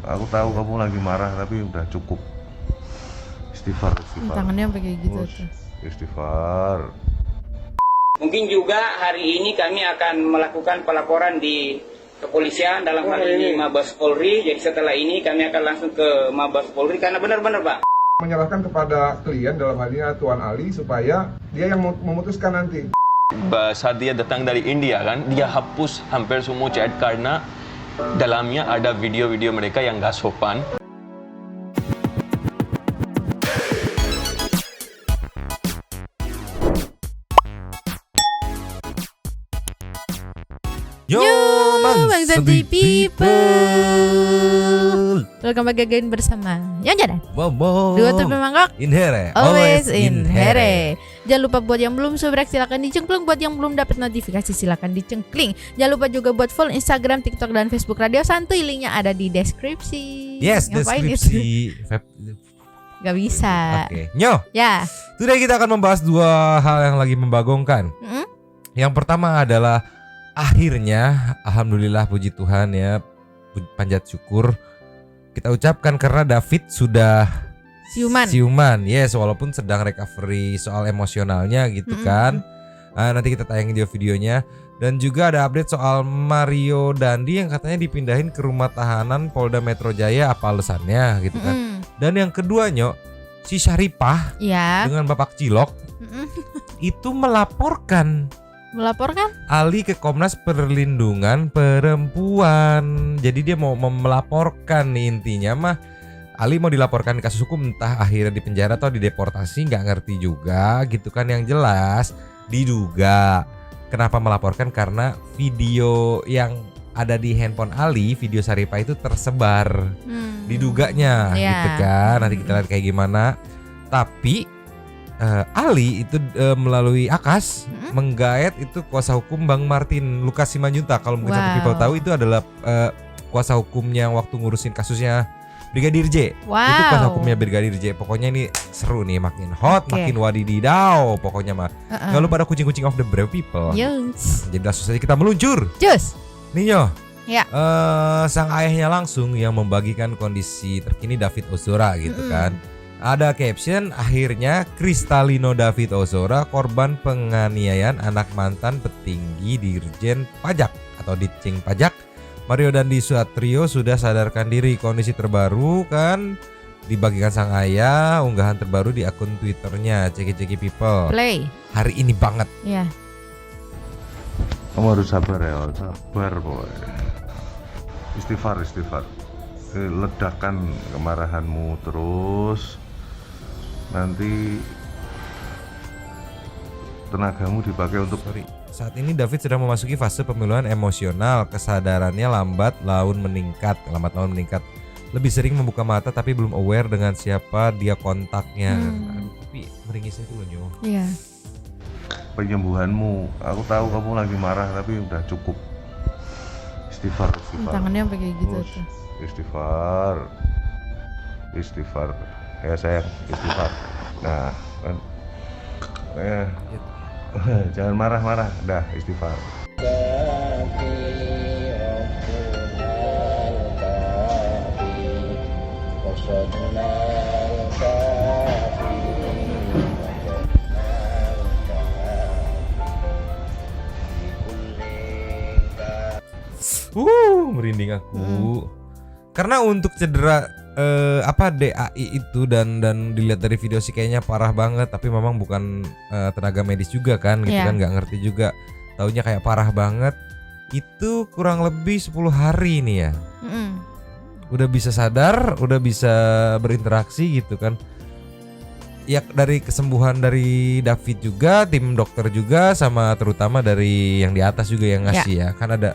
Aku tahu kamu lagi marah tapi udah cukup. Istighfar, istighfar. Tangannya sampai kayak gitu Terus, tuh. istighfar. Mungkin juga hari ini kami akan melakukan pelaporan di kepolisian dalam hal ini Mabes Polri. Jadi setelah ini kami akan langsung ke Mabes Polri karena benar-benar Pak. Menyerahkan kepada klien dalam hal ini Tuan Ali supaya dia yang memutuskan nanti. Saat dia datang dari India kan, dia hapus hampir semua chat karena dalamnya ada video-video mereka yang gak sopan. Yo, Bang Santi People. Welcome back again bersama Yang Jadan. Bobo. Dua tepi mangkok. Inhere. Always in here. Jangan lupa buat yang belum subscribe silakan dicengkling. Buat yang belum dapat notifikasi silakan dicengkling. Jangan lupa juga buat follow Instagram, TikTok dan Facebook Radio Santuy. Linknya ada di deskripsi. Yes, Ngapain deskripsi. itu? Gak bisa. Oke. Nyo, Ya. today kita akan membahas dua hal yang lagi membagongkan. Mm-mm. Yang pertama adalah akhirnya, alhamdulillah puji Tuhan ya, panjat syukur kita ucapkan karena David sudah siuman. Yes, walaupun sedang recovery soal emosionalnya gitu kan. Nanti kita tayangin videonya. Dan juga ada update soal Mario Dandi yang katanya dipindahin ke rumah tahanan Polda Metro Jaya, apa alasannya gitu kan. Dan yang kedua Nyok, si Syaripah Ya. dengan Bapak Cilok itu melaporkan Ali ke Komnas Perlindungan Perempuan. Jadi dia mau melaporkan nih, intinya mah Ali mau dilaporkan kasus hukum, entah akhirnya di penjara atau dideportasi, nggak ngerti juga gitu kan. Yang jelas diduga kenapa melaporkan karena video yang ada di handphone Ali, video Syaripah itu tersebar, diduganya gitu kan. Nanti kita lihat kayak gimana. Tapi Ali itu melalui Akas menggaet itu kuasa hukum Bang Martin Lukas Simanjuntak. Kalau mungkin satu people tahu, itu adalah kuasa hukumnya waktu ngurusin kasusnya Brigadir J. Itu kuasa hukumnya Brigadir J. Pokoknya ini seru nih, makin hot, makin wadididau. Pokoknya mah nggak lupa ada kucing-kucing of the brave people. Yes. Jadi langsung saja kita meluncur. Cus. Ninyo. Ya. Sang ayahnya langsung yang membagikan kondisi terkini David Ozora gitu kan. Ada caption, akhirnya Kristalino David Ozora korban penganiayaan anak mantan petinggi Dirjen Pajak atau Ditjen Pajak Mario Dandi Suatrio sudah sadarkan diri. Kondisi terbaru kan dibagikan sang ayah, unggahan terbaru di akun Twitternya Ceki People. Play. Hari ini banget. Ya. Kamu harus sabar ya, sabar boy. Istighfar. Ledakan kemarahanmu terus. Nanti tenagamu dipakai untuk Saat ini David sedang memasuki fase pemulihan emosional. Kesadarannya lambat laun meningkat. Lebih sering membuka mata tapi belum aware dengan siapa dia kontaknya. Tapi meringisnya itu loh Nyo. Iya. penyembuhanmu. Aku tahu kamu lagi marah tapi udah cukup. Istighfar. Tangannya sampai kayak gitu Terus, tuh. Istighfar. Ya sayang, istighfar. Nah, kan. Jangan marah-marah. Dah, istighfar. Merinding aku. Karena untuk cedera DAI itu dan dilihat dari video sih kayaknya parah banget, tapi memang bukan tenaga medis juga kan gitu kan, nggak ngerti juga. Taunya kayak parah banget. Itu kurang lebih 10 hari nih ya. Udah bisa sadar, udah bisa berinteraksi gitu kan. Ya dari kesembuhan dari David juga, tim dokter juga, sama terutama dari yang di atas juga yang ngasih ya. Kan ada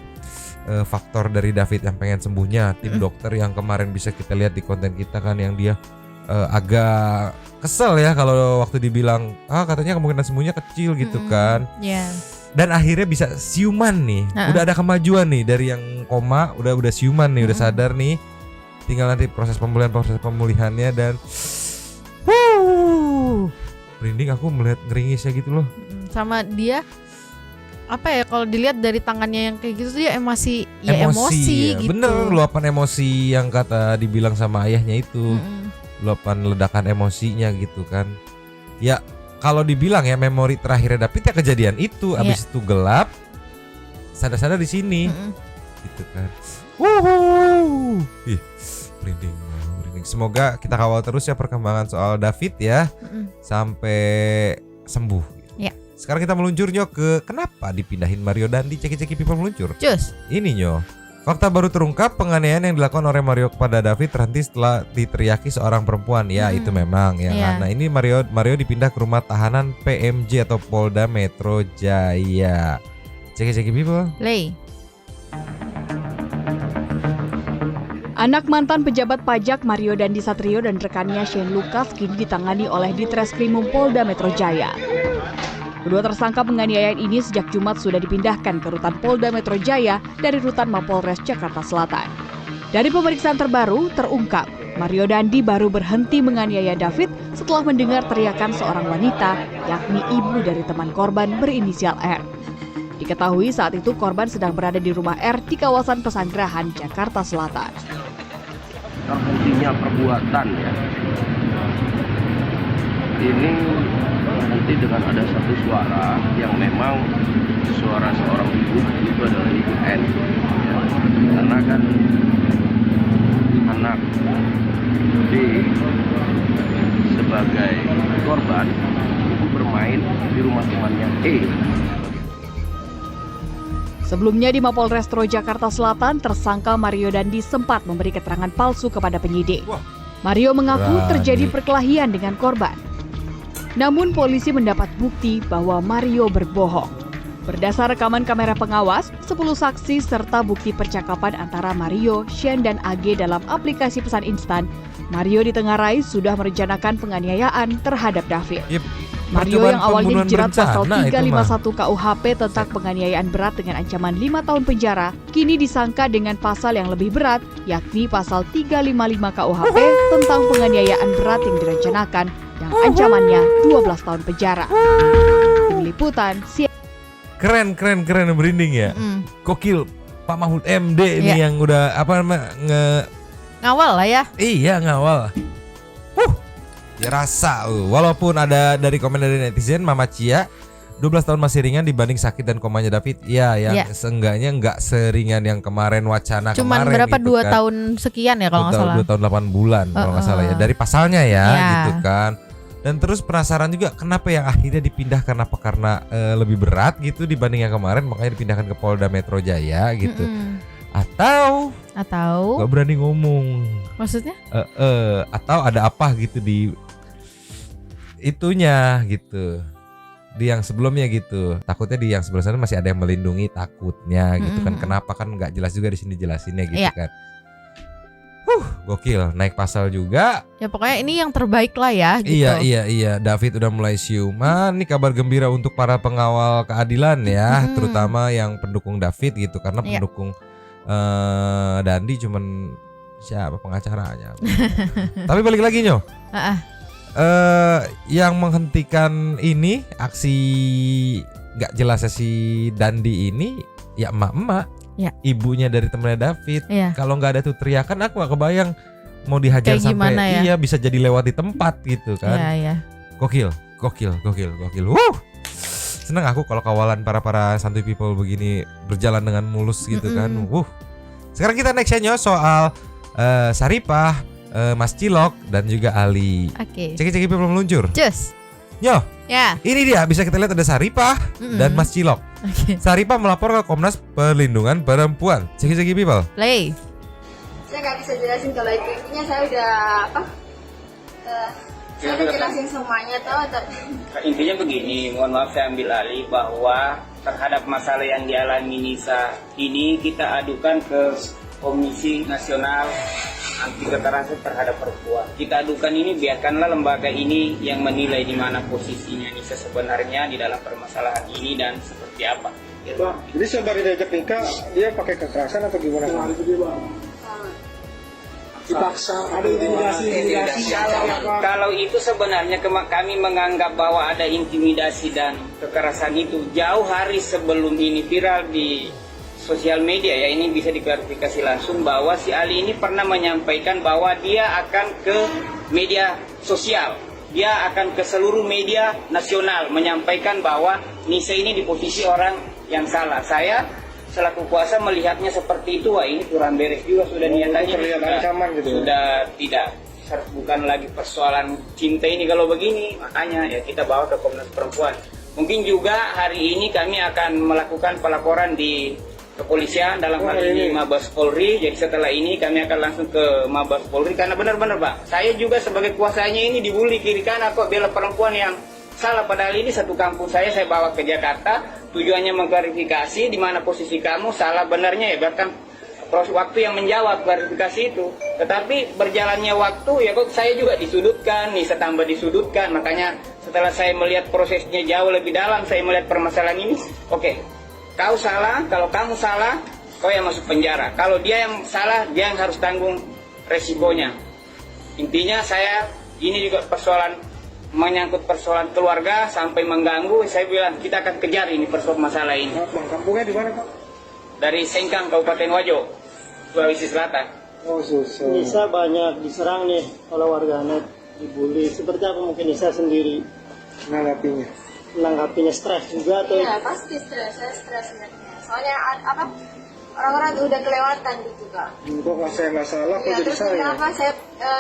faktor dari David yang pengen sembuhnya, tim dokter yang kemarin bisa kita lihat di konten kita kan, yang dia agak kesel ya kalau waktu dibilang katanya kemungkinan sembuhnya kecil gitu kan. Dan akhirnya bisa siuman nih. Udah ada kemajuan nih dari yang koma, udah siuman nih, udah sadar nih. Tinggal nanti proses pemulihannya dan merinding aku melihat ngeringisnya gitu loh. Sama dia apa ya, kalau dilihat dari tangannya yang kayak gitu dia emosi gitu. Bener, luapan emosi yang kata dibilang sama ayahnya itu. Luapan ledakan emosinya gitu kan. Ya kalau dibilang ya memori terakhirnya David ya kejadian itu, abis itu gelap, sadar-sadar di sini, gitu kan. Ih, merinding. Semoga kita kawal terus ya perkembangan soal David ya, sampai sembuh. Ya. Sekarang kita meluncur Nyo ke kenapa dipindahin Mario Dandi, ceki-ceki people meluncur. Cus. Ini Nyo. Fakta baru terungkap, penganiayaan yang dilakukan oleh Mario kepada David terhenti setelah diteriaki seorang perempuan. Ya, itu memang ya. Nah, ini Mario dipindah ke rumah tahanan PMJ atau Polda Metro Jaya. Ceki-ceki people. Play. Anak mantan pejabat pajak Mario Dandi Satrio dan rekannya Shane Lucas kini ditangani oleh Ditreskrimum Polda Metro Jaya. Kedua tersangka penganiayaan ini sejak Jumat sudah dipindahkan ke rutan Polda Metro Jaya dari rutan Mapolres Jakarta Selatan. Dari pemeriksaan terbaru, terungkap Mario Dandi baru berhenti menganiaya David setelah mendengar teriakan seorang wanita, yakni ibu dari teman korban berinisial R. Diketahui saat itu korban sedang berada di rumah R di kawasan Pesanggerahan, Jakarta Selatan. Terbuktinya perbuatan ya. Ini nanti dengan ada satu suara yang memang suara seorang ibu, itu adalah ibu N. Ya. Karena kan anak D sebagai korban itu bermain di rumah temannya E. Sebelumnya di Mapolres Jakarta Selatan, tersangka Mario Dandi sempat memberi keterangan palsu kepada penyidik. Mario mengaku terjadi perkelahian dengan korban. Namun polisi mendapat bukti bahwa Mario berbohong. Berdasar rekaman kamera pengawas, 10 saksi serta bukti percakapan antara Mario, Shane dan AG dalam aplikasi pesan instan, Mario ditengarai sudah merencanakan penganiayaan terhadap David. Mario yang awalnya dijerat pasal 351 KUHP tentang penganiayaan berat dengan ancaman 5 tahun penjara, kini disangka dengan pasal yang lebih berat, yakni pasal 355 KUHP tentang penganiayaan berat yang direncanakan, yang ancamannya 12 tahun penjara. Tim Liputan, Keren merinding ya. Gokil Pak Mahfud MD ini yang udah ngawal lah ya. Iya, ngawal. Ya rasa walaupun ada dari komen dari netizen Mama Cia 12 tahun masih ringan dibanding sakit dan komanya David. Ya yang seenggaknya nggak seringan yang kemarin wacana cuman kemarin berapa gitu 2 tahun sekian ya kalau nggak salah. 2 tahun 8 bulan kalau nggak salah ya dari pasalnya ya gitu kan. Dan terus penasaran juga kenapa yang akhirnya dipindah, kenapa karena lebih berat gitu dibanding yang kemarin makanya dipindahkan ke Polda Metro Jaya gitu. Atau nggak berani ngomong. Maksudnya? Atau ada apa gitu di itunya gitu, di yang sebelumnya gitu. Takutnya di yang sebelah sana masih ada yang melindungi, takutnya gitu kan. Kenapa kan nggak jelas juga di sini jelasinnya gitu kan. Gokil, naik pasal juga. Ya pokoknya ini yang terbaik lah ya gitu. Iya. David udah mulai siuman. Ini kabar gembira untuk para pengawal keadilan ya, terutama yang pendukung David gitu, karena pendukung Dandi cuman siapa pengacaranya. Tapi balik lagi Nyo. Yang menghentikan ini aksi gak jelasnya si Dandi ini ya emak-emak, ibunya dari temennya David. Kalau nggak ada tuh teriakan, aku gak kebayang mau dihajar kayak sampai iya bisa jadi lewat di tempat gitu kan. Gokil. Seneng aku kalau kawalan para santuy people begini berjalan dengan mulus gitu kan. Sekarang kita next ya soal Saripah, Mas Cilok dan juga Ali. Ceki-ceki people meluncur. Cus. Nyo. Ini dia bisa kita lihat ada Saripah dan Mas Cilok. Saripah melapor ke Komnas Perlindungan Perempuan. Ceki-ceki people. Play. Saya nggak bisa jelasin kalau intinya saya udah saya udah jelasin semuanya Intinya begini, mohon maaf saya ambil alih bahwa terhadap masalah yang dialami Nisa ini kita adukan ke Komisi Nasional Anti Kekerasan Terhadap Perempuan. Kita adukan ini, biarkanlah lembaga ini yang menilai di mana posisinya Nisa sebenarnya di dalam permasalahan ini dan seperti apa. Jadi saudari diajak nikah dia pakai kekerasan atau gimana? dipaksa, ada intimidasi Kalau itu sebenarnya kami menganggap bahwa ada intimidasi dan kekerasan itu jauh hari sebelum ini viral di sosial media ya. Ini bisa diklarifikasi langsung bahwa si Ali ini pernah menyampaikan bahwa dia akan ke media sosial, dia akan ke seluruh media nasional menyampaikan bahwa Nisa ini di posisi orang yang salah. Saya selaku kuasa melihatnya seperti itu, wah ini kurang beres juga, sudah niatannya sudah tidak, bukan lagi persoalan cinta ini kalau begini, makanya ya kita bawa ke Komnas Perempuan. Mungkin juga hari ini kami akan melakukan pelaporan di kepolisian, dalam hal ini Mabes Polri. Jadi setelah ini kami akan langsung ke Mabes Polri, karena benar-benar Pak, saya juga sebagai kuasanya ini dibully kiri kanan kok, bela perempuan yang salah, padahal ini satu kampung saya bawa ke Jakarta, tujuannya mengklarifikasi di mana posisi kamu salah benarnya ya, bahkan proses waktu yang menjawab klarifikasi itu. Tetapi berjalannya waktu ya kok saya juga disudutkan, Nisa tambah disudutkan. Makanya setelah saya melihat prosesnya jauh lebih dalam, saya melihat permasalahan ini, oke, kau salah, kalau kamu salah, kau yang masuk penjara. Kalau dia yang salah, dia yang harus tanggung resikonya. Intinya saya, ini juga persoalan menyangkut persoalan keluarga sampai mengganggu, saya bilang kita akan kejar ini persoalan masalah ini. Kampungnya di mana Pak? Dari Sengkang, Kabupaten Wajo, Sulawesi Selatan. Oh susah. Nisa banyak diserang nih oleh warganet, dibully. Seperti apa mungkin Nisa sendiri menanggapinya stres juga atau? Iya pasti stres, saya stres sebenarnya. Soalnya apa? Orang-orang udah kelewatan gitu Kak. Kok saya nggak salah, kok Ya, jadi terus saya? kenapa saya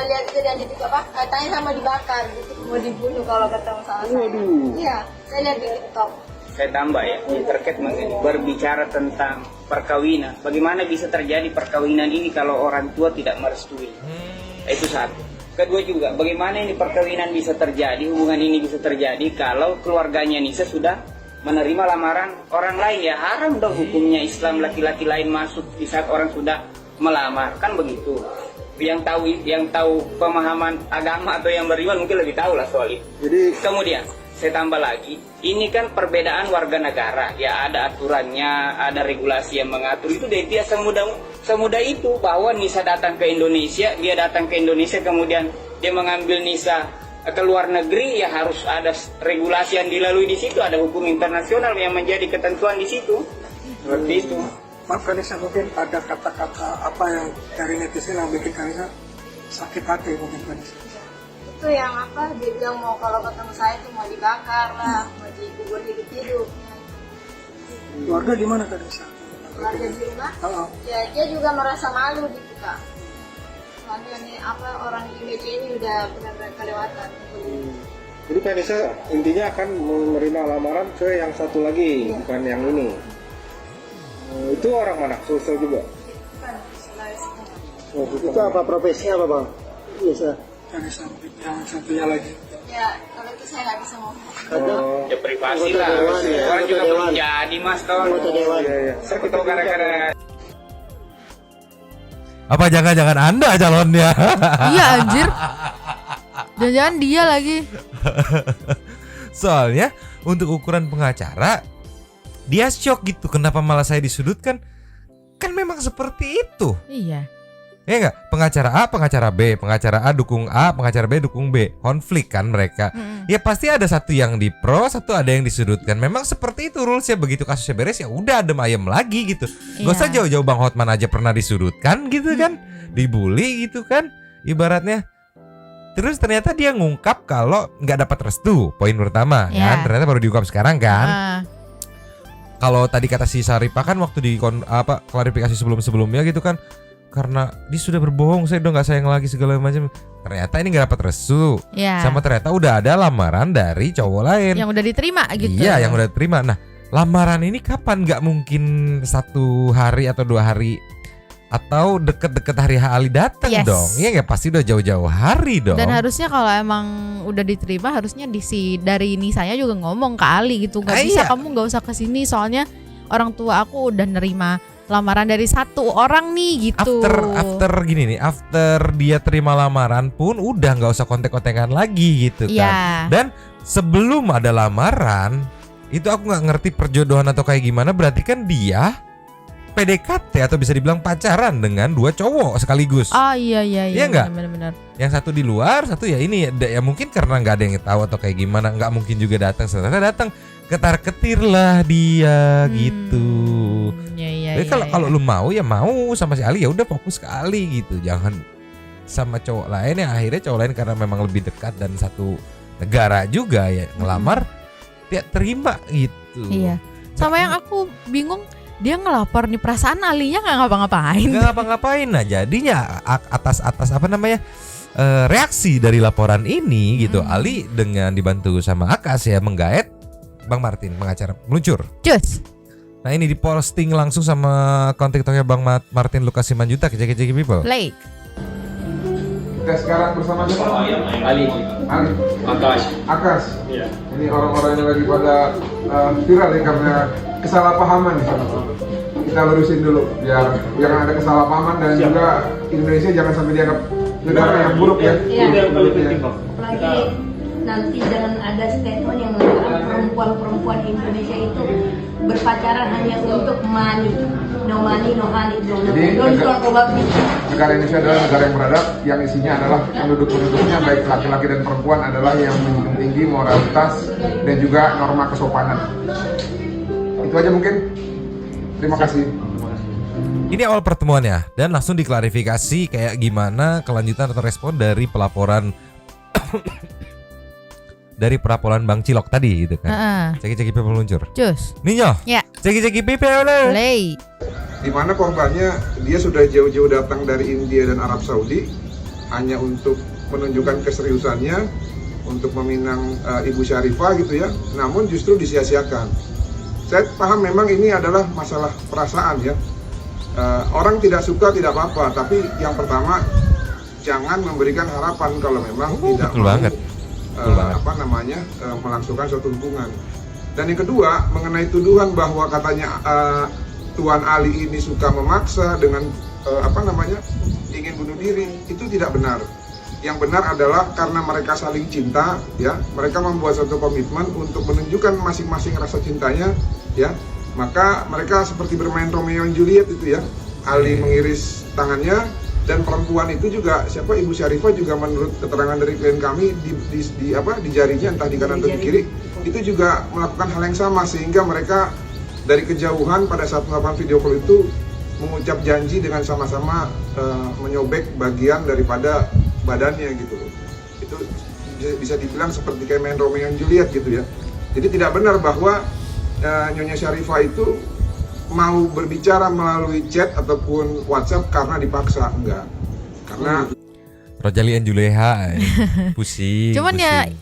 lihat kejadian di TikTok katanya sama dibakar gitu, mau dibunuh kalau ketemu sama saya. Iya, saya lihat di TikTok. Saya tambah ya, ini terkait mengenai berbicara tentang perkawinan. Bagaimana bisa terjadi perkawinan ini kalau orang tua tidak merestui? Itu satu. Kedua juga, bagaimana ini perkawinan bisa terjadi, hubungan ini bisa terjadi kalau keluarganya Nisa sudah menerima lamaran orang lain, ya haram dong hukumnya Islam laki-laki lain masuk di saat orang sudah melamar, kan begitu. Yang tahu pemahaman agama atau yang beriman mungkin lebih tahu lah soal itu. Jadi kemudian saya tambah lagi, ini kan perbedaan warga negara, ya ada aturannya, ada regulasi yang mengatur itu. Dia tidak semudah itu bahwa Nisa datang ke Indonesia, dia datang ke Indonesia kemudian dia mengambil Nisa ke luar negeri, ya harus ada regulasi yang dilalui di situ, ada hukum internasional yang menjadi ketentuan di situ. Seperti itu. Maaf Kanisa, mungkin ada kata-kata apa yang dari netizen yang bikin Kanisa sakit hati mungkin Kanisa? Itu yang apa, dia bilang mau kalau ketemu saya itu mau dibakar lah, mau dikubur hidup-hidup. Keluarga di mana Kanisa? Keluarga di rumah? Ya dia juga merasa malu gitu Kak. Soalnya nih apa, orang Indonesia ini udah benar-benar kelewatan. Jadi Kanisa intinya akan menerima lamaran ke yang satu lagi, bukan yang ini. Itu orang mana? Sulsel juga? Bukan, Sulawesi. Itu apa profesinya apa Bang? Bisa. Kanisa yang satunya lagi. Ya kalau itu saya nggak bisa ngomong. Ya privasi lah, orang juga belum jadi mas toh. Saya tahu gara-gara Apa jangan-jangan Anda calonnya? Iya anjir. Jangan-jangan dia lagi. Soalnya untuk ukuran pengacara dia shock gitu, kenapa malah saya disudutkan? Kan memang seperti itu. Iya. Ya enggak? Pengacara A, pengacara B, pengacara A dukung A, pengacara B dukung B. Konflik kan mereka. Ya pasti ada satu yang di pro, satu ada yang disudutkan. Memang seperti itu rulesnya, begitu kasusnya beres ya udah adem ayem lagi gitu. Gak usah jauh-jauh Bang Hotman aja pernah disudutkan gitu kan. Dibully gitu kan ibaratnya. Terus ternyata dia ngungkap kalau nggak dapat restu, poin pertama kan. Ternyata baru diungkap sekarang kan. Kalau tadi kata si Saripah kan waktu di klarifikasi sebelum-sebelumnya gitu kan, karena dia sudah berbohong, saya udah nggak sayang lagi segala macam. Ternyata ini nggak dapat restu, sama ternyata udah ada lamaran dari cowok lain yang udah diterima gitu. Iya, yang udah diterima. Nah, lamaran ini kapan? Nggak mungkin 1 hari atau 2 hari atau deket-deket hari Ali datang dong. Iya nggak, pasti udah jauh-jauh hari dong. Dan harusnya kalau emang udah diterima, harusnya dari Nisanya juga ngomong ke Ali gitu. Gak bisa kamu nggak usah kesini, soalnya orang tua aku udah nerima lamaran dari 1 orang nih gitu. After gini nih, after dia terima lamaran pun udah nggak usah kontek-kontekan lagi gitu kan. Dan sebelum ada lamaran itu aku nggak ngerti perjodohan atau kayak gimana. Berarti kan dia PDKT atau bisa dibilang pacaran dengan 2 cowok sekaligus. Iya Iya nggak? benar-benar. Yang satu di luar, satu ya ini ya mungkin karena nggak ada yang tahu atau kayak gimana, nggak mungkin juga datang. Ternyata datang, ketar-ketir lah dia gitu. Iya. Jadi kalau lu mau ya mau sama si Ali ya udah fokus ke Ali gitu. Jangan sama cowok lain yang akhirnya cowok lain karena memang lebih dekat dan satu negara juga ya ngelamar dia terima gitu. Iya. Sama yang aku bingung, dia ngelapor nih, perasaan Alinya nggak ngapa-ngapain. Nggak ngapa-ngapain. Nah jadinya atas apa namanya reaksi dari laporan ini gitu, Ali dengan dibantu sama Akas ya menggaet Bang Martin pengacara meluncur. Cus. Nah ini diposting langsung sama akun TikToknya Bang Martin Lukas Simanjuntak, Kecil People. Play. Kita sekarang bersama siapa? Ali. Akas. Iya. Ini orang-orang yang lagi pada viral ya karena kesalahpahaman di sana. Kita lurusin dulu biar jangan ada kesalahpahaman dan juga Indonesia jangan sampai dianggap negara yang buruk ya. Iya. Apalagi nanti jangan ada statement yang mengatakan perempuan-perempuan Indonesia itu berpacaran hanya untuk money. No money, no honey, Jadi don't talk about me. negara Indonesia adalah negara yang beradab, yang isinya adalah penduduk-penduduknya baik laki-laki dan perempuan adalah yang menjunjung tinggi moralitas dan juga norma kesopanan. Itu aja mungkin. Terima kasih. Ini awal pertemuannya dan langsung diklarifikasi kayak gimana kelanjutan atau respon dari pelaporan dari pelaporan Bang Cilok tadi gitu kan. Ceki People meluncur. Cus. Ninyo. Ya. Ceki People. Play. Di mana korbannya dia sudah jauh-jauh datang dari India dan Arab Saudi hanya untuk menunjukkan keseriusannya untuk meminang Ibu Syarifah gitu ya. Namun justru disia-siakan. Saya paham memang ini adalah masalah perasaan ya. Orang tidak suka tidak apa-apa, tapi yang pertama jangan memberikan harapan kalau memang tidak mau melangsungkan suatu hubungan. Dan yang kedua mengenai tuduhan bahwa katanya Tuan Ali ini suka memaksa dengan ingin bunuh diri, itu tidak benar. Yang benar adalah karena mereka saling cinta, ya, mereka membuat suatu komitmen untuk menunjukkan masing-masing rasa cintanya, ya. Maka mereka seperti bermain Romeo dan Juliet itu ya. Ali mengiris tangannya dan perempuan itu juga Ibu Syarifah juga menurut keterangan dari klien kami di jarinya entah di kanan atau di kiri itu juga melakukan hal yang sama sehingga mereka dari kejauhan pada saat melakukan video call itu mengucap janji dengan sama-sama menyobek bagian daripada badannya gitu. Itu bisa dibilang seperti kayak main Romeo dan Juliet gitu ya. Jadi tidak benar bahwa Nyonya Syarifah itu mau berbicara melalui chat ataupun WhatsApp karena dipaksa, enggak. Karena Rojali and Juleha pusing. Cuman ya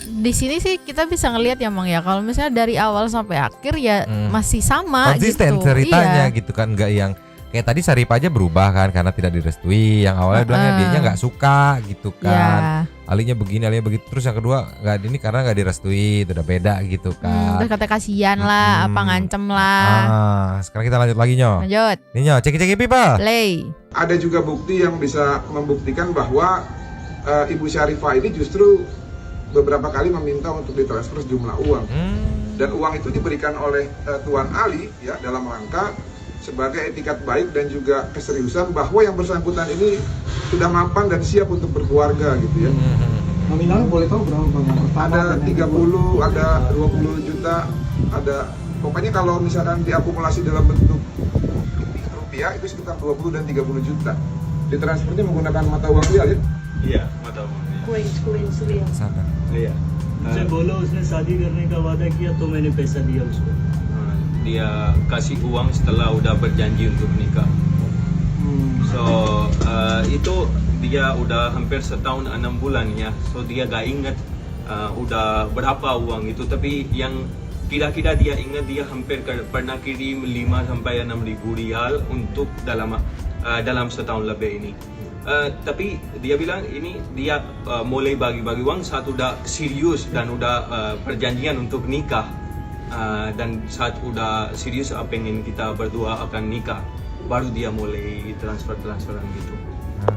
di sini sih kita bisa ngelihat ya Mang ya, kalau misalnya dari awal sampai akhir ya masih sama konsisten gitu. Ceritanya gitu kan, enggak yang kayak tadi Syarifah aja berubah kan karena tidak direstui. Yang awalnya bilangnya dianya nggak suka gitu kan. Alinya begini, alinya begitu. Terus yang kedua nggak ini karena nggak direstui, itu udah beda gitu kan. Terus kata kasihan lah, apa ngancem lah. Sekarang kita lanjut lagi Lanjut. Nih ceki People. Play. ada juga bukti yang bisa membuktikan bahwa Ibu Syarifah ini justru beberapa kali meminta untuk ditransfer sejumlah uang. Dan uang itu diberikan oleh Tuan Ali ya dalam rangka sebagai etikat baik dan juga keseriusan bahwa yang bersangkutan ini sudah mapan dan siap untuk berkeluarga gitu ya. Nominalnya boleh tahu berapa Bang? Ada 30, ada 20 juta, ada pokoknya kalau misalkan diakumulasi dalam bentuk rupiah itu sekitar 20 dan 30 juta. Ditransfernya menggunakan mata uang real ya? Iya, mata uang real. Coins. Sabar. Iya. मुझसे बोलो उसने शादी करने का वादा किया तो मैंने पैसा दिया उसको. Dia kasih uang setelah udah berjanji untuk nikah. So itu dia udah hampir setahun 6 bulan ya. So dia gak ingat udah berapa uang itu. Tapi yang kira-kira dia ingat dia hampir pernah kirim 5 sampai 6 ribu rial untuk dalam setahun lebih ini. Tapi dia bilang ini dia mulai bagi-bagi uang saat udah serius dan udah perjanjian untuk nikah. Dan saat udah serius pengen kita berdua akan nikah, baru dia mulai transferan gitu.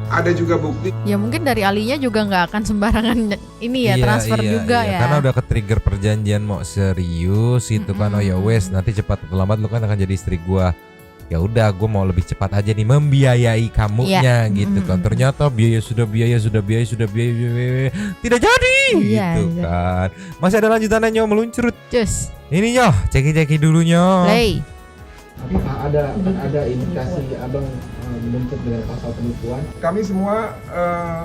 Ada juga bukti. Ya mungkin dari Alinya juga nggak akan sembarangan ini ya transfer juga ya. Karena udah ke-trigger perjanjian mau serius itu kan. Oh ya wes nanti cepat atau lambat lu kan akan jadi istri gua. ya udah gue mau lebih cepat aja nih membiayai kamunya gitu kan. Ternyata biaya sudah biaya tidak jadi gitu kan. Masih ada lanjutannya Nyo meluncur. Cus. Ini Nyo, ceki dulu Nyo. Play. Tapi ada indikasi abang menuntut dengan pasal penipuan. Kami semua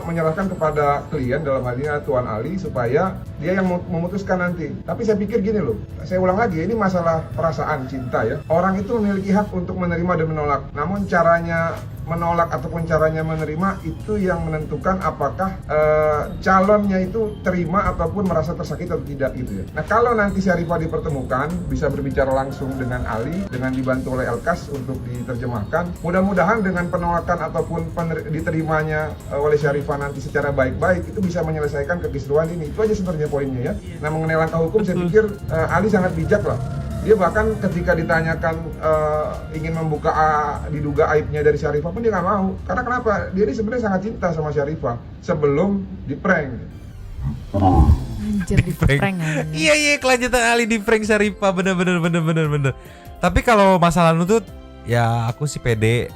menyerahkan kepada klien, dalam hal ini Tuan Ali, supaya dia yang memutuskan nanti. Tapi saya pikir gini loh, saya ulang lagi, ini masalah perasaan cinta ya. Orang itu memiliki hak untuk menerima dan menolak. Namun caranya menolak ataupun caranya menerima itu yang menentukan apakah calonnya itu terima ataupun merasa tersakiti atau tidak gitu ya. Nah kalau nanti Syarifah dipertemukan, bisa berbicara langsung dengan Ali, dengan dibantu oleh Elkas untuk diterjemahkan. Mudah-mudahan dengan penolakan ataupun diterimanya oleh Syarifah nanti secara baik-baik itu bisa menyelesaikan kekisruhan ini. Itu aja sebenarnya poinnya ya. Nah mengenai langkah hukum saya pikir Ali sangat bijak lah. Dia bahkan ketika ditanyakan ingin membuka diduga aibnya dari Syarifah pun dia nggak mau. Karena kenapa? Dia ini sebenarnya sangat cinta sama Syarifah sebelum di-prank. Anjir, di-prank. Iya kelanjutan Ali di prank Syarifah, bener. Tapi kalau masalah nuntut, ya aku sih pede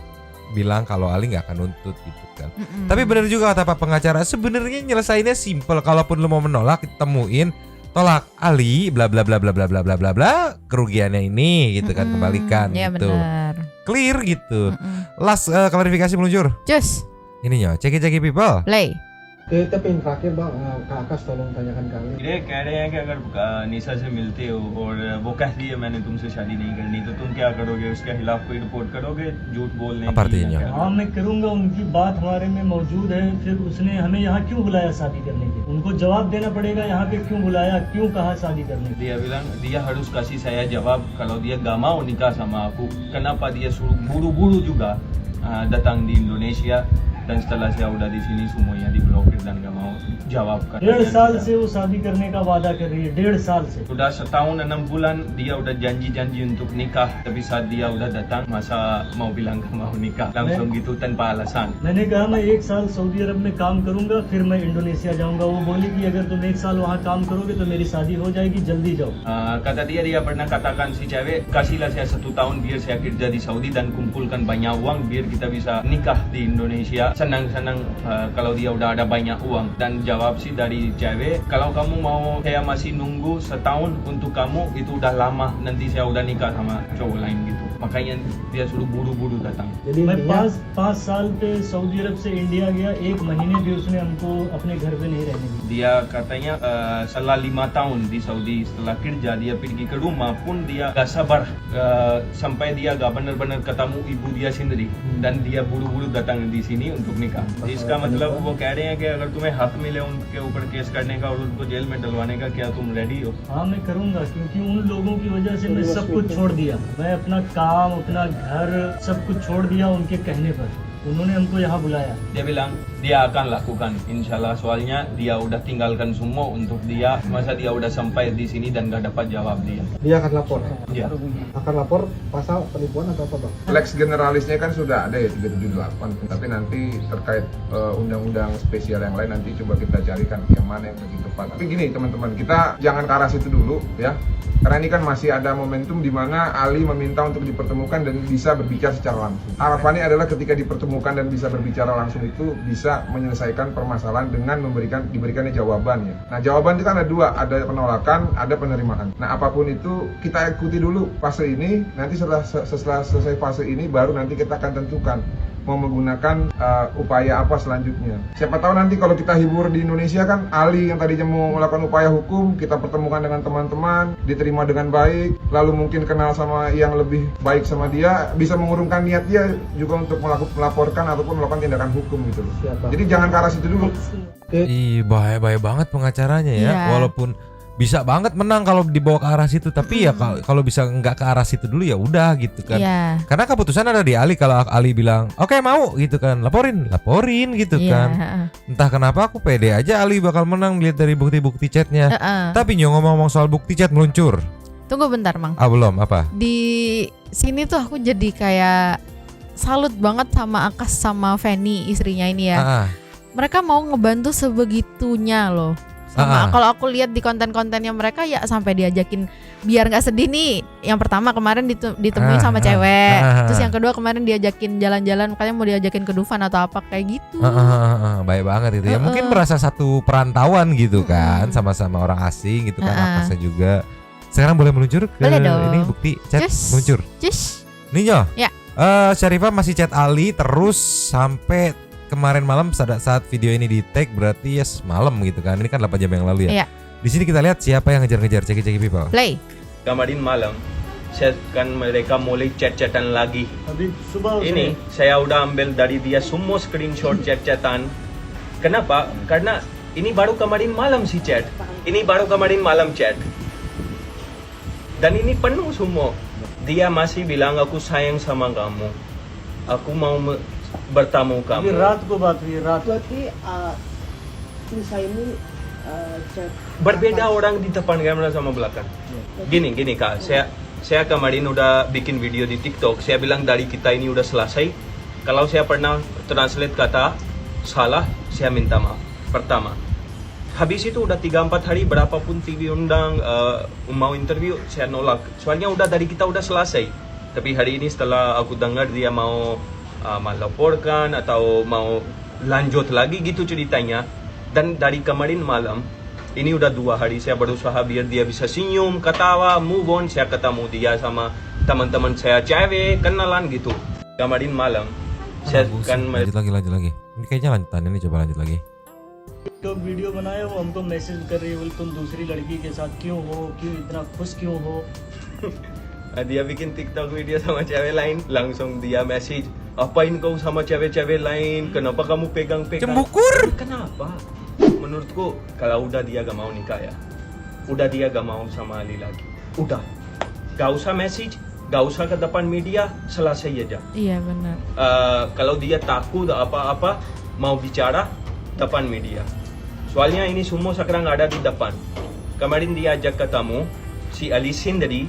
bilang kalau Ali nggak akan nuntut gitu kan. Tapi bener juga kata Pak pengacara, sebenarnya nyelesainnya simple. Kalaupun lu mau menolak, temuin, tolak Ali, bla bla bla bla bla bla bla bla bla, kerugiannya ini gitu kan, kembalikan ya, gitu. Bener. Clear gitu. Last klarifikasi meluncur. Cus. Ini Nyo, ceki people. Play. Tapi terakhir bang, Kak Akas tolong tanyakan kali. ये कह रहे हैं कि अगर निशा से मिलते हो और वो कहती है मैंने तुमसे शादी नहीं करनी, तो तुम क्या करोगे? उसके खिलाफ कोई रिपोर्ट करोगे झूठ बोलने की? हाँ मैं करूँगा, उनकी बात हमारे में मौजूद है। फिर उसने हमें यहाँ क्यों बुलाया शादी करने के? उनको जवाब देना पड़ेगा यहाँ पे क्यों बुलाया, क्यों कहा शादी करने के? Dia bilang dia harus kasih saya jawab kalau dia gak mau nikah sama aku. Kenapa dia suruh buru-buru juga datang di Indonesia, dan setelah saya udah di sini semuanya diblokir dan gak mau jawab. 1.5 साल से वो शादी करने का वादा कर रही है, 1.5 साल से. Udah setahun 6 bulan dia udah janji untuk nikah, tapi saat dia udah datang masa mau bilang gak mau nikah langsung gitu tanpa alasan. मैंने कहा मैं 1 साल सऊदी अरब में काम करूंगा, फिर मैं इंडोनेशिया जाऊंगा. वो बोली कि अगर तुम 1 साल वहाँ काम करोगे तो मेरी शादी हो जाएगी, जल्दी जाओ. Kata dia pernah katakan si cewek, kasihlah saya 1 tahun biar saya kerja di Saudi dan kumpulkan banyak uang biar kita bisa nikah di Indonesia senang-senang kalau dia udah ada banyak uang. Dan jawab sih dari cewek, kalau kamu mau saya masih nunggu setahun untuk kamu itu udah lama, nanti saya udah nikah sama cowok lain gitu. Makanya dia suruh buru-buru datang. मैं 5 साल पे सऊदी अरब से इंडिया गया, 1 महीने भी उसने हमको अपने घर पे नहीं रहने दिया. Dia katanya setelah 5 tahun di Saudi setelah kerja dia pergi ke rumah pun dia gak sabar sampai dia gak benar-benar ketemu ibu dia sendiri dan dia buru-buru datang di sini untuk nikah. इसका मतलब वो कह रहे हैं कि अगर तुम्हें हक मिले उनके ऊपर केस करने का और उनको जेल में डलवाने का, क्या तुम रेडी हो? हाँ मैं करूँगा, क्योंकि उन लोगों की वजह से मैं सब कुछ छोड़ दिया. मैं अपना काम, अपना घर सब कुछ छोड़ दिया उनके कहने पर. उन्होंने हमको यहाँ बुलाया. Dia bilang dia akan lakukan insyaallah, soalnya dia udah tinggalkan semua untuk dia, masa dia udah sampai di sini dan gak dapat jawab dia. Dia akan lapor. Iya. Akan lapor pasal penipuan atau apa bang? Lex generalisnya kan sudah ada ya 378, tapi nanti terkait undang-undang spesial yang lain nanti coba kita carikan yang mana yang lebih tepat. Tapi gini teman-teman, kita jangan ke arah situ dulu ya. Karena ini kan masih ada momentum di mana Ali meminta untuk dipertemukan dan bisa berbicara secara langsung. Harapannya adalah ketika dipertemukan dan bisa berbicara langsung itu bisa menyelesaikan permasalahan dengan diberikannya jawaban ya. Nah jawaban itu kan ada 2, ada penolakan, ada penerimaan. Nah apapun itu kita ikuti dulu fase ini, nanti setelah selesai fase ini baru nanti kita akan tentukan mau menggunakan upaya apa selanjutnya. Siapa tahu nanti kalau kita hibur di Indonesia kan Ali yang tadinya mau melakukan upaya hukum, kita pertemukan dengan teman-teman, diterima dengan baik, lalu mungkin kenal sama yang lebih baik sama dia, bisa mengurungkan niat dia juga untuk melaporkan ataupun melakukan tindakan hukum gitu loh. Jadi jangan ke arah situ dulu. Ih, bahaya banget pengacaranya ya. Walaupun bisa banget menang kalau dibawa ke arah situ, tapi ya kalau bisa nggak ke arah situ dulu ya udah gitu kan. Karena keputusan ada di Ali. Kalau Ali bilang oke, mau gitu kan, laporin gitu kan. Entah kenapa aku pede aja Ali bakal menang lihat dari bukti-bukti chatnya. Tapi ngomong-ngomong soal bukti chat meluncur. Tunggu bentar Mang. Belum apa? Di sini tuh aku jadi kayak salut banget sama Akas sama Feni istrinya ini ya. Mereka mau ngebantu sebegitunya loh. Sama kalau aku lihat di konten-kontennya mereka ya sampai diajakin biar nggak sedih nih. Yang pertama kemarin ditemuin sama cewek. Terus yang kedua kemarin diajakin jalan-jalan, makanya mau diajakin ke Dufan atau apa kayak gitu. Baik banget itu ya. Mungkin merasa satu perantauan gitu kan, sama-sama orang asing gitu kan. Akasnya juga. Sekarang boleh meluncur ke ini bukti chat meluncur. Ninyo. Ya. Syarifah masih chat Ali terus sampai kemarin malam saat video ini di tag berarti ya malam gitu kan. Ini kan 8 jam yang lalu ya. Di sini kita lihat siapa yang ngejar-ngejar ceki people. Play. Kemarin malam saya kan mereka mulai chat-chatan lagi. Subuh ini saya udah ambil dari dia semua screenshot chat-chatan. Kenapa? Karena ini baru kemarin malam si chat. Ini baru kemarin malam chat. Dan ini penuh semua. Dia masih bilang aku sayang sama kamu. Aku mau bertemu kamu. ये रात को बात हुई रात Berbeda orang di depan kamera sama belakang. Gini kak, saya kemarin udah bikin video di TikTok. Saya bilang dari kita ini udah selesai. Kalau saya pernah translate kata salah, saya minta maaf. Pertama. Habis itu udah 3-4 hari berapapun TV undang mau interview saya nolak. Soalnya udah dari kita udah selesai. Tapi hari ini setelah aku dengar dia mau melaporkan atau mau lanjut lagi gitu ceritanya. Dan dari kemarin malam ini udah 2 hari saya berusaha biar dia bisa senyum, ketawa, move on. Saya ketemu dia sama teman-teman saya cewek, kenalan gitu. Kemarin malam saya kan lanjut lagi. Ini kayaknya lanjutan ini, coba lanjut lagi. तो वीडियो बनाया वो हमको मैसेज कर रही है बोले तुम दूसरी लड़की के साथ क्यों इतना खुश क्यों हो. Dia bikin TikTok video sama cewek lain, langsung dia message, apain kau sama cewek-cewek lain, kenapa kamu pegang-pegang. Cembukur. Kenapa? Menurutku kalau udah dia gak mau nikah ya, udah dia gak mau sama Ali lagi, udah gak usah message, gak usah ke depan media, selesai aja. Iya benar. Kalau dia takut apa-apa mau bicara depan media, soalnya ini semua sekarang ada di depan. Kemarin dia ajak ketemu si Ali sendiri,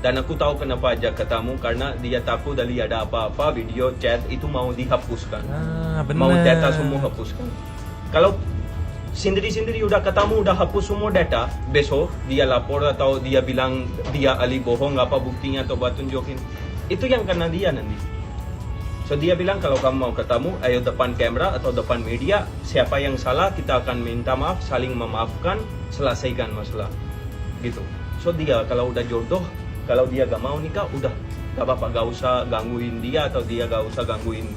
dan aku tahu kenapa ajak ketemu, karena dia takut dari ada apa-apa video chat itu mau dihapuskan, mau data semua hapuskan. Kalau sendiri-sendiri udah ketemu, udah hapus semua data, besok dia lapor atau dia bilang dia Ali bohong, apa buktinya atau buat tunjukin, itu yang kena dia nanti. So dia bilang kalau kamu mau ketemu, ayo depan kamera atau depan media, siapa yang salah kita akan minta maaf, saling memaafkan, selesaikan masalah gitu. So dia kalau udah jodoh, kalau dia gak mau nikah, udah gak apa-apa, gak usah gangguin dia atau dia gak usah gangguin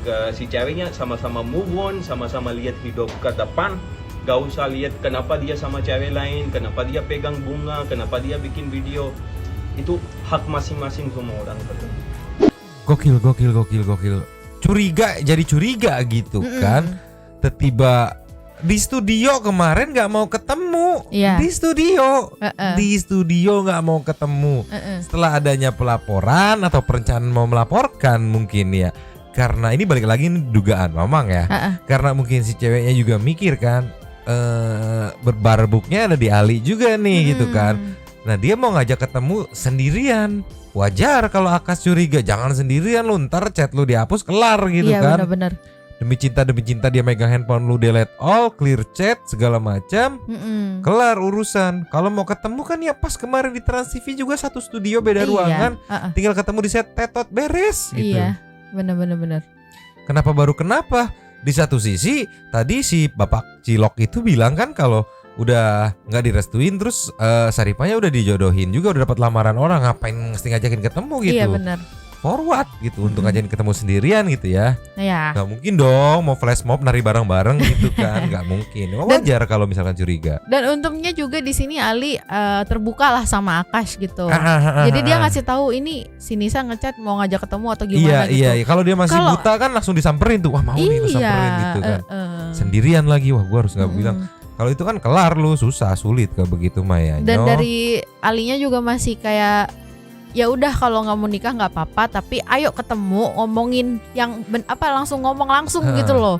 ke si ceweknya, sama-sama move on, sama-sama lihat hidup ke depan. Gak usah lihat kenapa dia sama cewek lain, kenapa dia pegang bunga, kenapa dia bikin video. Itu hak masing-masing semua orang. Gokil. Jadi curiga gitu kan. Tiba di studio kemarin gak mau ketemu. Di studio gak mau ketemu. Setelah adanya pelaporan atau perencanaan mau melaporkan mungkin ya. Karena ini balik lagi ini dugaan Mamang ya. Karena mungkin si ceweknya juga mikir kan, berbarbuknya ada di Ali juga nih gitu kan. Nah dia mau ngajak ketemu sendirian. Wajar kalau Akas curiga, jangan sendirian lu, ntar chat lu dihapus kelar gitu kan. Iya benar. Demi cinta dia megang handphone lu, delete all, clear chat segala macam, kelar urusan. Kalau mau ketemu kan ya pas kemarin di Trans TV juga satu studio beda ruangan, tinggal ketemu di set tetot beres gitu. Iya benar. Kenapa? Di satu sisi tadi si Bapak Cilok itu bilang kan kalau udah nggak direstuin, terus Syarifahnya udah dijodohin juga, udah dapat lamaran orang, ngapain mesti ngajakin ketemu gitu. Iya benar. Forward gitu untuk ngajakin ketemu sendirian gitu ya. Iya. Nggak mungkin dong mau flash mob nari bareng-bareng gitu kan, nggak mungkin. Wajar kalau misalkan curiga. Dan untungnya juga di sini Ali terbuka lah sama Akash gitu. Jadi dia ngasih tahu ini si Nisa ngechat mau ngajak ketemu atau gimana gitu. Iya. Kalau dia masih buta kan langsung disamperin tuh, wah mau nih samperin gitu kan. Sendirian lagi, wah gua harus nggak bilang. Kalau itu kan kelar lu, sulit ke begitu Maya. Dan dari Alinya juga masih kayak ya udah kalau nggak mau nikah nggak apa-apa, tapi ayo ketemu ngomongin yang langsung ngomong langsung gitu loh.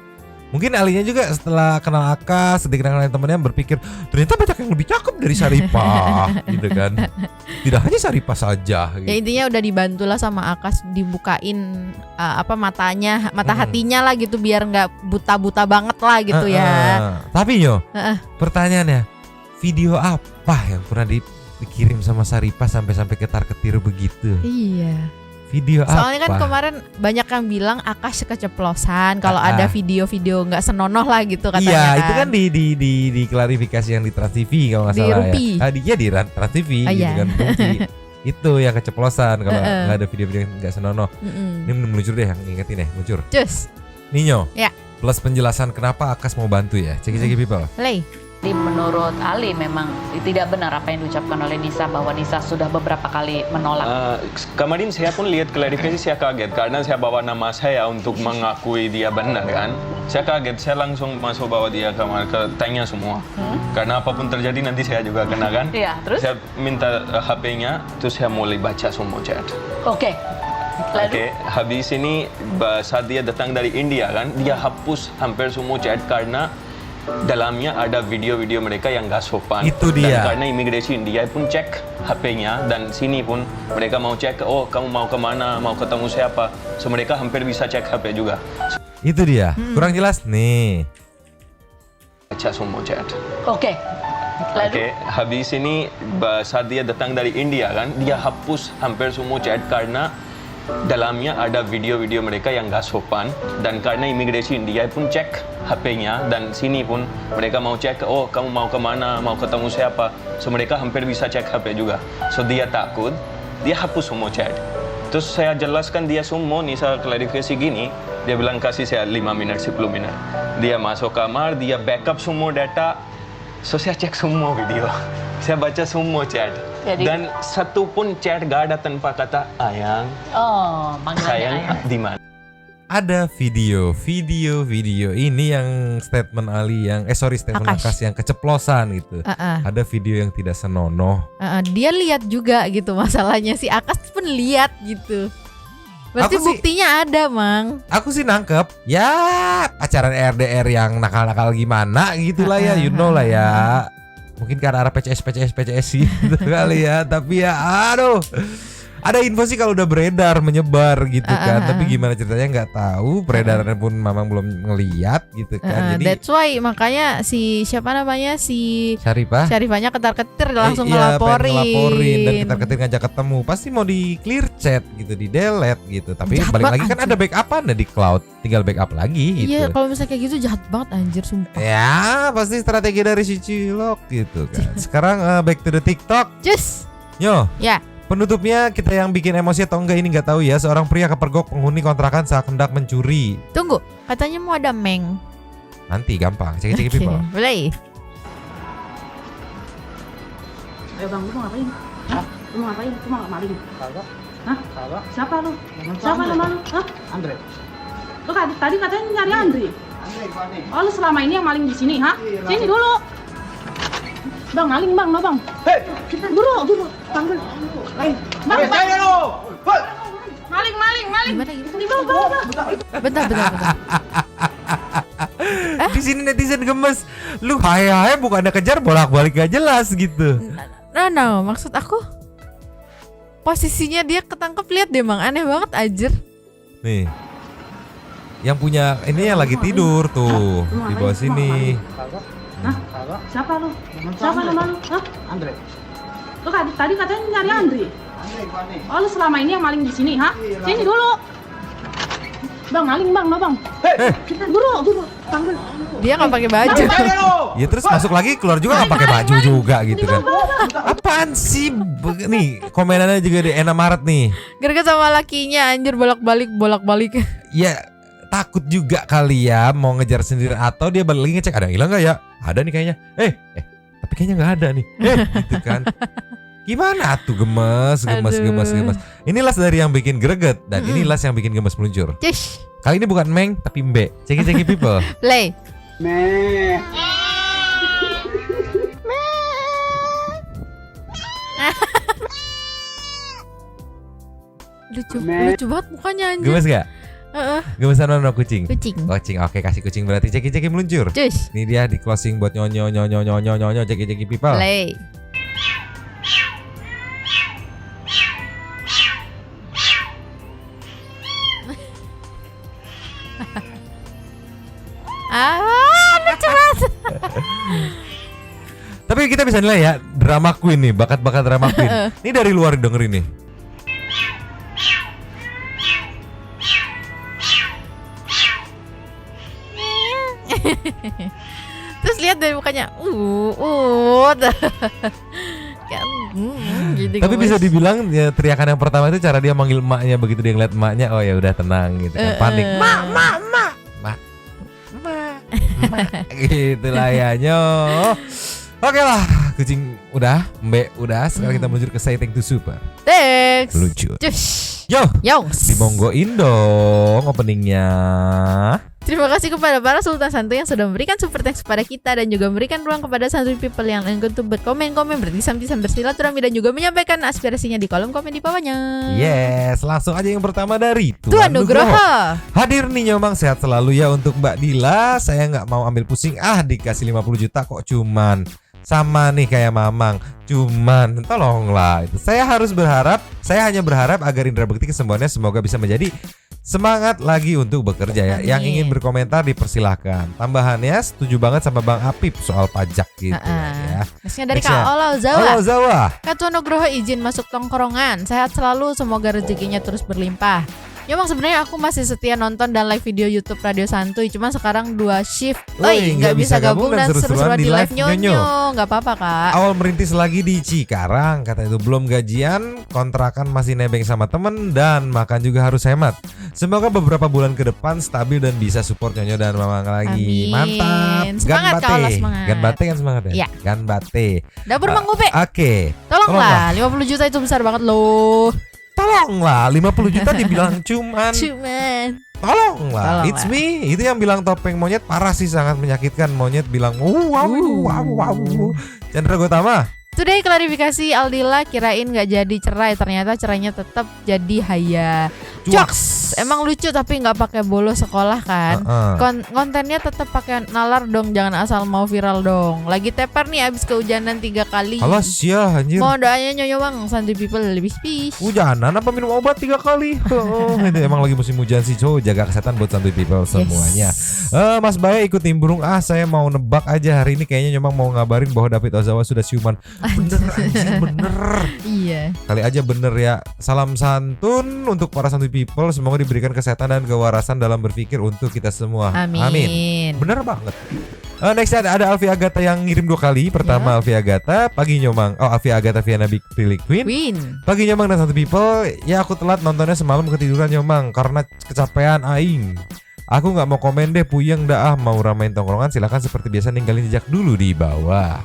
Mungkin Alinya juga setelah kenal Akas, setelah kenal temennya berpikir ternyata banyak yang lebih cakep dari Saripah gitu kan. Tidak hanya Saripah saja gitu. Ya intinya udah dibantulah sama Akas dibukain matanya, mata hatinya lah gitu biar nggak buta-buta banget lah gitu ya. Tapi pertanyaannya, video apa yang pernah dikirim sama Saripah sampai ketar-ketir begitu? Iya. Video Soalnya apa? kan kemarin banyak yang bilang Akas keceplosan kalau ada video-video nggak senonoh lah gitu katanya. Iya, kan. itu kan di klarifikasi yang di Trans TV kalau nggak salah Rupi. ya. Dia di Trans TV gitu kan. Rupi. Itu yang keceplosan kalau nggak ada video-video yang nggak senonoh. Ini meluncur deh yang ingetin deh, meluncur. Cus. Ninyo. Ya. Plus penjelasan kenapa Akas mau bantu ya. Ceki-ceki people. Play. Menurut Ali memang tidak benar apa yang diucapkan oleh Nisa bahwa Nisa sudah beberapa kali menolak. Kemarin saya pun lihat klarifikasi, saya kaget karena saya bawa nama saya untuk mengakui dia benar kan. Saya kaget, saya langsung masuk bawa dia ke tanya semua. Karena apapun terjadi nanti saya juga kena kan. Iya, terus? Saya minta HP-nya, terus saya mulai baca semua chat. Oke. Oke, habis ini saat dia datang dari India kan, dia hapus hampir semua chat karena dalamnya ada video-video mereka yang gak sopan. Itu dia. Dan karena imigrasi India pun cek HP-nya dan sini pun mereka mau cek, oh kamu mau kemana, mau ketemu siapa. So mereka hampir bisa cek HP juga. Itu dia. Kurang jelas nih. Baca semua chat. Oke. Oke, habis ini saat dia datang dari India kan, dia hapus hampir semua chat karena dalamnya ada video-video mereka yang gak sopan dan karena imigrasi India pun cek HP-nya dan sini pun mereka mau cek, oh kamu mau kemana, mau ketemu siapa. So mereka hampir bisa cek HP juga. So dia takut, dia hapus semua chat. Terus saya jelaskan dia semua, Nisa klarifikasi gini, dia bilang kasih saya 5 menit, 10 menit. Dia masuk kamar, dia backup semua data. So saya cek semua video, saya baca semua chat. Jadi, dan satu pun chat gak ada tanpa kata ayang, sayang di mana. Ada video ini yang statement Ali yang statement Akas yang keceplosan gitu. Ada video yang tidak senonoh. Dia lihat juga gitu masalahnya, si Akas pun lihat gitu. Berarti buktinya ada, Mang. Aku sih nangkep ya pacaran RDR yang nakal-nakal gimana gitulah ya, you know lah ya. Mungkin karena arah PCS gitu kali ya. Tapi ya aduh, ada info sih kalau udah beredar menyebar gitu kan. Tapi gimana ceritanya nggak tahu. Peredarannya pun memang belum ngeliat gitu kan. Jadi that's why makanya si siapa namanya si Saripahnya ketar-ketir langsung ngelaporin dan ketar-ketir ngajak ketemu. Pasti mau di clear chat gitu, di delete gitu. Tapi jahat balik lagi kan ada backup-an di cloud, tinggal backup lagi gitu. Iya, kalau misalnya kayak gitu jahat banget anjir sumpah. Ya pasti strategi dari si Cilok gitu kan. Sekarang back to the TikTok. Just Yo. Ya. Penutupnya kita yang bikin emosi atau enggak ini nggak tahu ya. Seorang pria kepergok penghuni kontrakan saat hendak mencuri. Tunggu, katanya mau ada Meng. Nanti gampang, cek-cek people. Boleh. Ayo bang, lu mau ngapain? Hah? Lu mau ngapain? Lu mau maling? Kagak. Hah? Kagak. Siapa lu? Siapa nama lu? Hah? Andre. Lu tadi katanya nyari Andre. Andre gimana? Oh lu selama ini yang maling di sini, hah? Sini dulu. Bang, maling bang, no bang. Hei, dulu, panggil. Bang, maling. Bentar. Di sini netizen gemes. Lu hai bukannya kejar bolak-balik gak jelas gitu. No, maksud aku posisinya dia ketangkep, lihat deh Bang, aneh banget anjir. Nih. Yang punya ini yang lagi tidur tuh di bawah sini. Hah? Siapa lu? Siapa nama lu? Hah? Andre. Lu tadi katanya nyari Andre. Andre gimana? Oh lu selama ini yang maling di sini, hah? Sini dulu. Bang, maling bang, no bang. Dulu, panggil. Dia nggak pakai baju. Ya terus masuk lagi keluar juga nggak pakai baju juga gitu kan. Apaan sih? Nih komenannya juga di Ena Maret nih. Gara-gara sama lakinya anjir bolak-balik. Ya takut juga kali ya mau ngejar sendiri atau dia balik lagi ngecek ada yang hilang nggak ya? Ada nih kayaknya. Tapi kayaknya nggak ada nih. Gitu kan. Gimana tuh gemes. Inilah dari yang bikin greget dan inilah yang bikin gemes meluncur. Kali ini bukan Meng tapi Mbe. Ceki people. Play. Lucu banget mukanya anjir. Gemes gak? Gemesan mana kucing? Kucing. Oke, kasih kucing berarti Jeki meluncur. Cus. Ini dia di closing buat nyonyo Jeki people. Play. Lucu banget. Tapi kita bisa nilai ya, drama queen nih, bakat-bakat drama queen. Ini dari luar dengerin nih. Terus lihat dari mukanya, gitu. Tapi bisa dibilang ya, teriakan yang pertama itu cara dia manggil emaknya, begitu dia ngeliat emaknya, oh ya udah tenang gitu kan. Panik. Ma. Gitu lah ya Oke lah, kucing udah, Mbak udah. Sekarang kita meluncur ke Say Thank to Super. Thanks. Luncur. Cus. Yo. Yongs. Dimonggoin dong openingnya. Terima kasih kepada para Sultan Santuy yang sudah memberikan super thanks kepada kita dan juga memberikan ruang kepada Santuy people yang enggan untuk berkomen-komen, bertisam-tisam, bersilaturahmi dan juga menyampaikan aspirasinya di kolom komen di bawahnya. Yes, langsung aja yang pertama dari Tuan Nugroho. Hadir nih Nyomang, sehat selalu ya untuk Mbak Dila. Saya nggak mau ambil pusing, dikasih 50 juta kok cuman sama nih kayak Mamang. Cuman tolonglah itu. Saya hanya berharap agar Indra Bekti kesembuhannya semoga bisa menjadi semangat lagi untuk bekerja ya. Amin. Yang ingin berkomentar dipersilahkan. Tambahannya setuju banget sama Bang Apip soal pajak gitu ya. Nextnya dari Kak Olau Zawa. Kak Tuan Nugroho izin masuk tongkrongan. Sehat selalu, semoga rezekinya terus berlimpah. Memang sebenarnya aku masih setia nonton dan live video YouTube Radio Santuy, cuma sekarang 2 shift. Nggak bisa gabung dan seru-seruan di live Nyonyo. Nggak apa-apa Kak. Awal merintis lagi di Cikarang, katanya itu belum gajian, kontrakan masih nebeng sama temen dan makan juga harus hemat. Semoga beberapa bulan ke depan stabil dan bisa support Nyonyo dan Mamang lagi. Amin. Mantap. Semangat Kak Ola, semangat. Ganbate kan semangat ya? Iya. Ganbate. Dapur Mang Ube. Oke. Tolonglah, 50 juta itu besar banget loh. Tolonglah, 50 juta dibilang cuman. Tolonglah, it's me. Itu yang bilang topeng monyet parah sih, sangat menyakitkan. Monyet bilang wow. Chandra Gotama. Today klarifikasi Aldila kirain nggak jadi cerai, ternyata cerainya tetap jadi haya. Jokes, emang lucu tapi nggak pakai bolos sekolah kan? Kontennya tetap pakai nalar dong, jangan asal mau viral dong. Lagi teper nih abis kehujanan 3 kali. Alas ya anjir. Mau doanya Nyonyo Bang, Santuy people lebih peace. Hujanan apa minum obat 3 kali? Itu emang lagi musim hujan sih, jaga kesehatan buat Santuy people semuanya. Mas Bae ikut nimbrung, saya mau nebak aja hari ini kayaknya memang mau ngabarin bahwa David Ozawa sudah siuman. Bener anjir, bener. Iya. Kali aja bener ya. Salam santun untuk para Santuy people, semoga diberikan kesehatan dan kewarasan dalam berpikir untuk kita semua. Amin. Bener banget. Next ada Alfi Agatha yang ngirim 2 kali. Pertama Alfi Agatha, pagi Nyomang. Alfi Agatha Viana Big Pilih Queen. Pagi Nyomang dan Santuy people. Ya aku telat nontonnya semalam, ketiduran Nyomang karena kecapean aing. Aku nggak mau komen deh, puyeng dah mau ramein tongkrongan. Silakan seperti biasa ninggalin jejak dulu di bawah.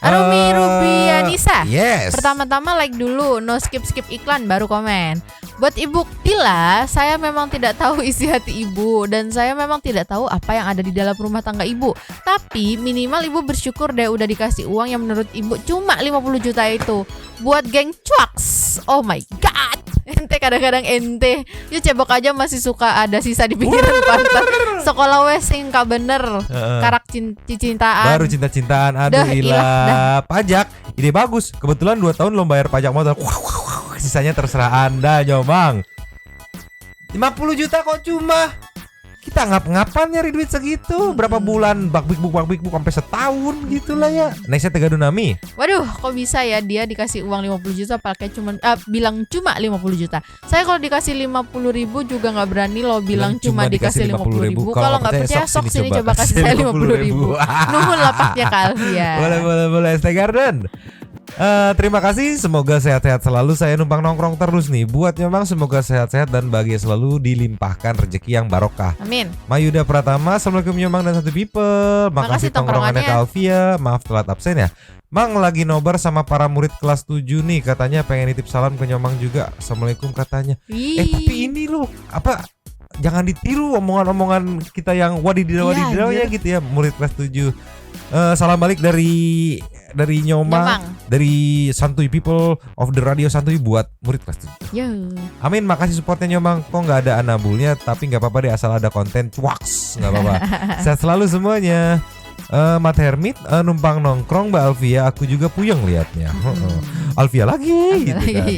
Arumi Rubianisa. Yes. Pertama-tama like dulu, no skip iklan baru komen. Buat Ibu Tila, saya memang tidak tahu isi hati Ibu dan saya memang tidak tahu apa yang ada di dalam rumah tangga Ibu. Tapi minimal Ibu bersyukur deh udah dikasih uang yang menurut Ibu cuma 50 juta itu. Buat geng cuaks. Oh my god. Ente kadang-kadang ente yuk cebok aja masih suka ada sisa di pinggiran pantat. Sekolah wesing kak bener. Karak cintaan. Baru cinta-cintaan. Aduh ilah. Pajak ide bagus. Kebetulan 2 tahun lo bayar pajak motor. Sisanya terserah Anda Nyomang. 50 juta kok cuma. Kita ngap-ngapan nyari duit segitu. Berapa bulan bakbik sampai setahun gitu lah ya. Nextnya Tega Dunami. Waduh kok bisa ya dia dikasih uang 50 juta pakai bilang cuma 50 juta. Saya kalau dikasih 50 ribu juga gak berani loh bilang cuma dikasih 50 ribu. Kalau gak percaya sok sini coba kasih saya 50 ribu. Nuhun lapaknya kali ya. Boleh Stay Garden. Terima kasih, semoga sehat-sehat selalu. Saya numpang nongkrong terus nih. Buat memang semoga sehat-sehat dan bahagia selalu, dilimpahkan rezeki yang barokah. Amin. Mayuda Pratama, assalamualaikum Nyomang dan Santuy people. Makasih tongkrongannya Kak Alfia. Maaf telat absen ya. Mang lagi nobar sama para murid kelas 7 nih. Katanya pengen nitip salam ke Nyomang juga. Assalamualaikum katanya. Tapi ini loh jangan ditiru omongan-omongan kita yang wadididaw ya gitu ya, murid kelas 7. Salam balik dari dari Nyomang, dari Santuy People of the Radio Santuy buat murid kelas 7. Yo. Amin, makasih supportnya Nyomang. Kok nggak ada anabulnya, tapi nggak apa-apa deh asal ada konten cuaks, nggak apa-apa. Sehat selalu semuanya. Mat Hermit, numpang nongkrong Mbak Alvia, aku juga puyeng liatnya. Alvia lagi gitu kan.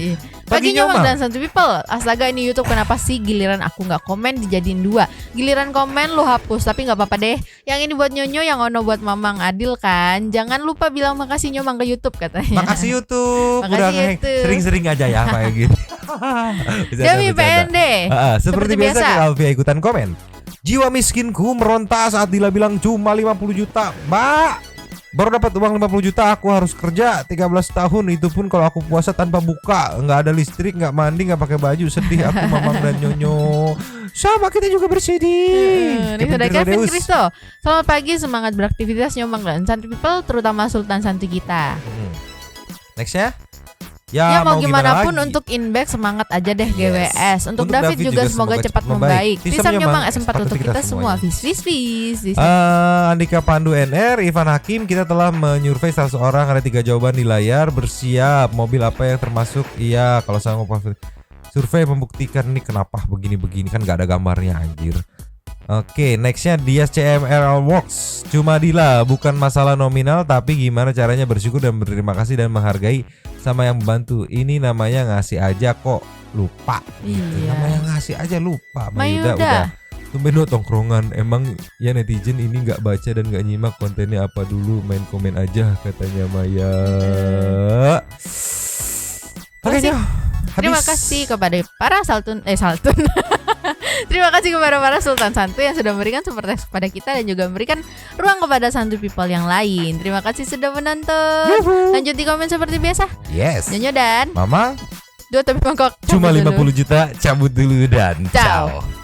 Pagi Nyomang dan Santuy People. Astaga, ini YouTube kenapa sih giliran aku nggak komen dijadiin 2. Giliran komen lu hapus, tapi nggak apa-apa deh. Yang ini buat Nyonyo, yang ono buat Mamang Adil kan. Jangan lupa bilang makasih Nyomang ke YouTube katanya. Makasih YouTube. Makasih Udah YouTube. sering-sering aja ya kayak gitu. Demi PND. Seperti biasa Alvia ikutan komen. Jiwa miskinku meronta saat Dila bilang cuma 50 juta. Mbak, baru dapat uang 50 juta, aku harus kerja 13 tahun. Itu pun kalau aku puasa tanpa buka, nggak ada listrik, nggak mandi, nggak pakai baju. Sedih aku Mamang dan Nyonyo. Sama kita juga bersedih. Ini sudah Kevin Kristo. Selamat pagi, semangat beraktivitas Nyomang dan Santuy People, terutama Sultan Santuy kita. Next ya. Ya mau gimana pun untuk Inback semangat aja deh GWS. Untuk David juga semoga cepat membaik. Tisam Nyomang S4 untuk kita semua. Vis. Andika Pandu NR, Ivan Hakim, kita telah menyurvei salah seorang, ada 3 jawaban di layar. Bersiap, mobil apa yang termasuk? Iya, kalau saya mau survei membuktikan ini kenapa begini-begini, kan gak ada gambarnya anjir. Oke, nextnya Dias CMRL Works. Cuma Dila, bukan masalah nominal, tapi gimana caranya bersyukur dan berterima kasih dan menghargai sama yang membantu. Ini namanya ngasih aja kok lupa. Gitu. Namanya ngasih aja lupa. Mayuda udah tumben tongkrongan. Emang ya netizen ini nggak baca dan nggak nyimak kontennya apa dulu, main komen aja katanya Maya. Terima kasih kepada para Saltun. Terima kasih kepada para Sultan Santuy yang sudah memberikan support kepada kita dan juga memberikan ruang kepada Santuy People yang lain. Terima kasih sudah menonton. Lanjut di komen seperti biasa. Yes. Nyonyo dan Mamang. Dua tapi mangkok. Cuma 50 juta, cabut dulu dan ciao.